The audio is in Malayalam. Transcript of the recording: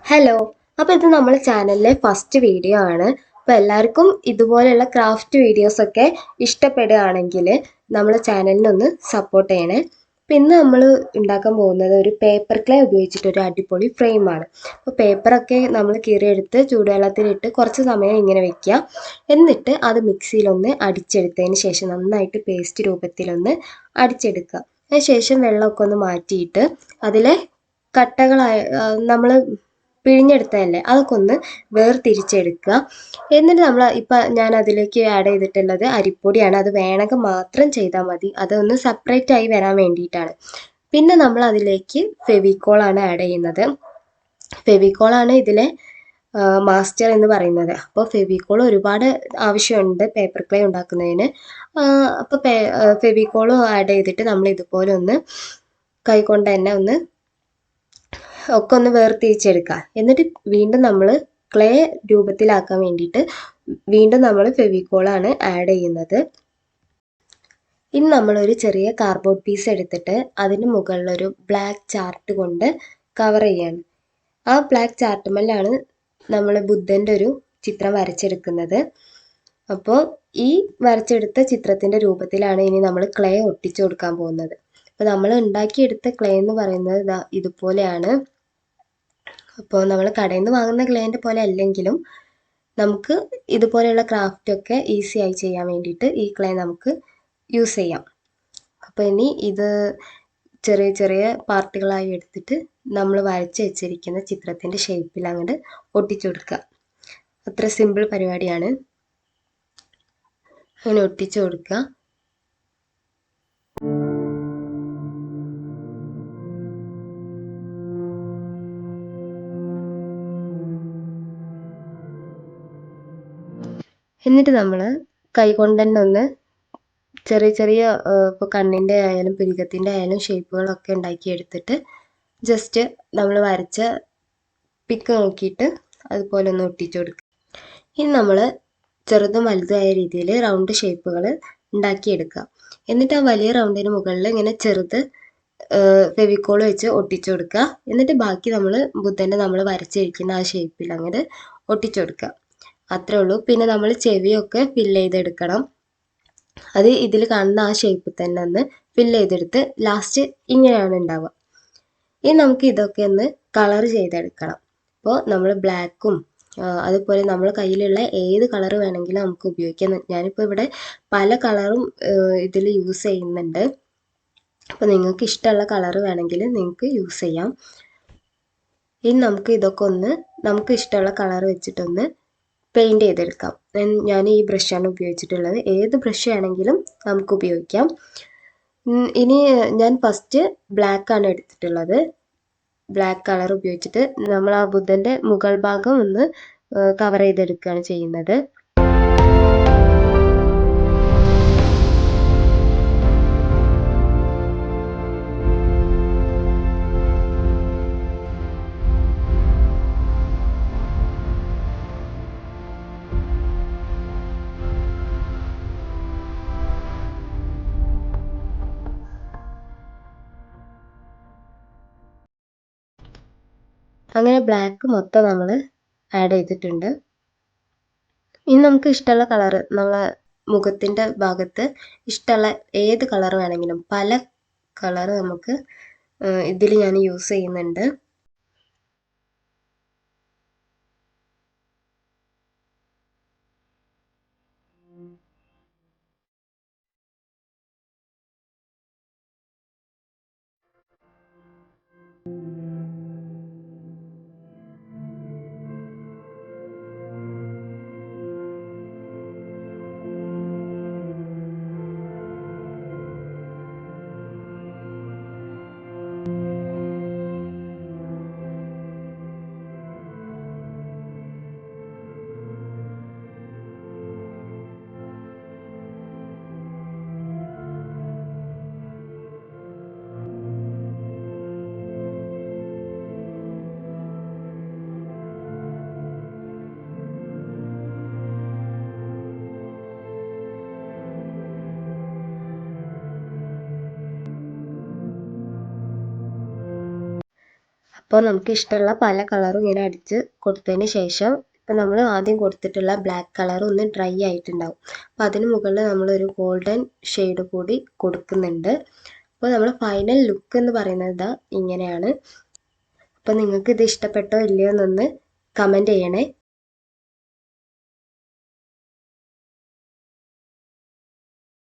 ഹലോ. അപ്പോൾ ഇത് നമ്മുടെ ചാനലിലെ ഫസ്റ്റ് വീഡിയോ ആണ്. അപ്പോൾ എല്ലാവർക്കും ഇതുപോലെയുള്ള ക്രാഫ്റ്റ് വീഡിയോസൊക്കെ ഇഷ്ടപ്പെടുകയാണെങ്കിൽ നമ്മളെ ചാനലിനൊന്ന് സപ്പോർട്ട് ചെയ്യണേ. അപ്പോൾ ഇന്ന് നമ്മൾ ഉണ്ടാക്കാൻ പോകുന്നത് ഒരു പേപ്പർ ക്ലേ ഉപയോഗിച്ചിട്ടൊരു അടിപൊളി ഫ്രെയിമാണ്. അപ്പോൾ പേപ്പറൊക്കെ നമ്മൾ കീറിയെടുത്ത് ചൂടുവെള്ളത്തിലിട്ട് കുറച്ച് സമയം ഇങ്ങനെ വെക്കുക. എന്നിട്ട് അത് മിക്സിയിലൊന്ന് അടിച്ചെടുത്തതിന് ശേഷം നന്നായിട്ട് പേസ്റ്റ് രൂപത്തിലൊന്ന് അടിച്ചെടുക്കുക. അതിനുശേഷം വെള്ളമൊക്കെ ഒന്ന് മാറ്റിയിട്ട് അതിലെ കട്ടകളായ നമ്മൾ പിഴിഞ്ഞെടുത്തതല്ലേ അതൊക്കെ ഒന്ന് വേർതിരിച്ചെടുക്കുക. എന്നിട്ട് ഇപ്പം ഞാൻ അതിലേക്ക് ആഡ് ചെയ്തിട്ടുള്ളത് അരിപ്പൊടിയാണ്. അത് വേണമെങ്കിൽ മാത്രം ചെയ്താൽ മതി, അതൊന്ന് സെപ്പറേറ്റ് ആയി വരാൻ വേണ്ടിയിട്ടാണ്. പിന്നെ നമ്മൾ അതിലേക്ക് ഫെവിക്കോളാണ് ആഡ് ചെയ്യുന്നത്. ഫെവിക്കോളാണ് ഇതിലെ മാസ്റ്റർ എന്ന് പറയുന്നത്. അപ്പോൾ ഫെവിക്കോൾ ഒരുപാട് ആവശ്യമുണ്ട് പേപ്പർ ക്ലേ ഉണ്ടാക്കുന്നതിന്. അപ്പോൾ ഫെവിക്കോളും ആഡ് ചെയ്തിട്ട് നമ്മൾ ഇതുപോലെ ഒന്ന് കൈകൊണ്ട് തന്നെ ഒക്കെ ഒന്ന് വേർതിരിച്ചെടുക്കുക. എന്നിട്ട് വീണ്ടും നമ്മൾ ക്ലേ രൂപത്തിലാക്കാൻ വേണ്ടിയിട്ട് വീണ്ടും നമ്മൾ ഫെവിക്കോളാണ് ആഡ് ചെയ്യുന്നത്. ഇനി നമ്മളൊരു ചെറിയ കാർഡ്ബോർഡ് പീസ് എടുത്തിട്ട് അതിന് മുകളിലൊരു ബ്ലാക്ക് ചാർട്ട് കൊണ്ട് കവർ ചെയ്യാണ്. ആ ബ്ലാക്ക് ചാർട്ടുമ്മലാണ് നമ്മൾ ബുദ്ധൻ്റെ ഒരു ചിത്രം വരച്ചെടുക്കുന്നത്. അപ്പോൾ ഈ വരച്ചെടുത്ത ചിത്രത്തിൻ്റെ രൂപത്തിലാണ് ഇനി നമ്മൾ ക്ലേ ഒട്ടിച്ചു കൊടുക്കാൻ പോകുന്നത്. അപ്പോൾ നമ്മൾ ഉണ്ടാക്കിയെടുത്ത ക്ലേ എന്ന് പറയുന്നത് ഇതുപോലെയാണ്. അപ്പോൾ നമ്മൾ കടയിൽ നിന്ന് വാങ്ങുന്ന ക്ലേൻ്റെ പോലെ അല്ലെങ്കിലും നമുക്ക് ഇതുപോലെയുള്ള ക്രാഫ്റ്റൊക്കെ ഈസി ആയി ചെയ്യാൻ വേണ്ടിയിട്ട് ഈ ക്ലേ നമുക്ക് യൂസ് ചെയ്യാം. അപ്പോൾ ഇനി ഇത് ചെറിയ ചെറിയ പാർട്ടുകളായി എടുത്തിട്ട് നമ്മൾ വരച്ച് വെച്ചിരിക്കുന്ന ചിത്രത്തിൻ്റെ ഷേപ്പിൽ അങ്ങോട്ട് ഒട്ടിച്ചു കൊടുക്കുക. അത്ര സിമ്പിൾ പരിപാടിയാണ്. അങ്ങനെ ഒട്ടിച്ചു കൊടുക്കുക. എന്നിട്ട് നമ്മൾ കൈകൊണ്ട് തന്നെ ഒന്ന് ചെറിയ ചെറിയ ഇപ്പോൾ കണ്ണിൻ്റെ ആയാലും പുരികത്തിൻ്റെ ആയാലും ഷേപ്പുകളൊക്കെ ഉണ്ടാക്കിയെടുത്തിട്ട് ജസ്റ്റ് നമ്മൾ വരച്ച പിക്ക് നോക്കിയിട്ട് അതുപോലെ ഒന്ന് ഒട്ടിച്ചു കൊടുക്കുക. ഇനി നമ്മൾ ചെറുതും വലുതുമായ രീതിയിൽ റൗണ്ട് ഷേപ്പുകൾ ഉണ്ടാക്കിയെടുക്കുക. എന്നിട്ട് ആ വലിയ റൗണ്ടിന് മുകളിൽ ഇങ്ങനെ ചെറുത് ഫെവിക്കോൾ വെച്ച് ഒട്ടിച്ചു കൊടുക്കുക. എന്നിട്ട് ബാക്കി ബുദ്ധൻ്റെ നമ്മൾ വരച്ചിരിക്കുന്ന ആ ഷേപ്പിൽ അങ്ങോട്ട് ഒട്ടിച്ചു കൊടുക്കുക. അത്രേ ഉള്ളൂ. പിന്നെ നമ്മൾ ചെവിയൊക്കെ ഫില്ല് ചെയ്തെടുക്കണം. അത് ഇതിൽ കാണുന്ന ആ ഷേപ്പിൽ തന്നെ ഒന്ന് ഫില്ല് ചെയ്തെടുത്ത് ലാസ്റ്റ് ഇങ്ങനെയാണ് ഉണ്ടാവുക. ഇനി നമുക്ക് ഇതൊക്കെ ഒന്ന് കളർ ചെയ്തെടുക്കണം. അപ്പോൾ നമ്മൾ ബ്ലാക്കും അതുപോലെ നമ്മൾ കയ്യിലുള്ള ഏത് കളർ വേണമെങ്കിലും നമുക്ക് ഉപയോഗിക്കാം. ഞാനിപ്പോൾ ഇവിടെ പല കളറും ഇതിൽ യൂസ് ചെയ്യുന്നുണ്ട്. അപ്പോൾ നിങ്ങൾക്ക് ഇഷ്ടമുള്ള കളർ വേണമെങ്കിൽ നിങ്ങൾക്ക് യൂസ് ചെയ്യാം. ഇനി നമുക്ക് ഇതൊക്കെ നമുക്ക് ഇഷ്ടമുള്ള കളർ വെച്ചിട്ടൊന്ന് പെയിൻറ് ചെയ്തെടുക്കാം. ഞാൻ ഈ ബ്രഷാണ് ഉപയോഗിച്ചിട്ടുള്ളത്. ഏത് ബ്രഷ് ആണെങ്കിലും നമുക്ക് ഉപയോഗിക്കാം. ഇനി ഞാൻ ഫസ്റ്റ് ബ്ലാക്കാണ് എടുത്തിട്ടുള്ളത്. ബ്ലാക്ക് കളർ ഉപയോഗിച്ചിട്ട് നമ്മൾ ആ ബുദ്ധൻ്റെ മുകൾ ഭാഗം ഒന്ന് കവർ ചെയ്തെടുക്കുകയാണ് ചെയ്യുന്നത്. അങ്ങനെ ബ്ലാക്ക് മൊത്തം നമ്മൾ ആഡ് ചെയ്തിട്ടുണ്ട്. ഇനി നമുക്ക് ഇഷ്ടമുള്ള കളർ നമ്മളെ മുഖത്തിൻ്റെ ഭാഗത്ത് ഇഷ്ടമുള്ള ഏത് കളർ വേണമെങ്കിലും പല കളർ നമുക്ക് ഇതിൽ ഞാൻ യൂസ് ചെയ്യുന്നുണ്ട്. അപ്പോൾ നമുക്ക് ഇഷ്ടമുള്ള പല കളറും ഇങ്ങനെ അടിച്ച് കൊടുത്തതിന് ശേഷം ഇപ്പം നമ്മൾ ആദ്യം കൊടുത്തിട്ടുള്ള ബ്ലാക്ക് കളർ ഒന്ന് ഡ്രൈ ആയിട്ടുണ്ടാവും. അപ്പോൾ അതിന് മുകളിൽ നമ്മളൊരു ഗോൾഡൻ ഷെയ്ഡ് കൂടി കൊടുക്കുന്നുണ്ട്. അപ്പോൾ നമ്മൾ ഫൈനൽ ലുക്ക് എന്ന് പറയുന്നത് ഇതാ ഇങ്ങനെയാണ്. അപ്പോൾ നിങ്ങൾക്ക് ഇത് ഇഷ്ടപ്പെട്ടോ ഇല്ലയോ എന്നൊന്ന് കമൻറ്റ് ചെയ്യണേ.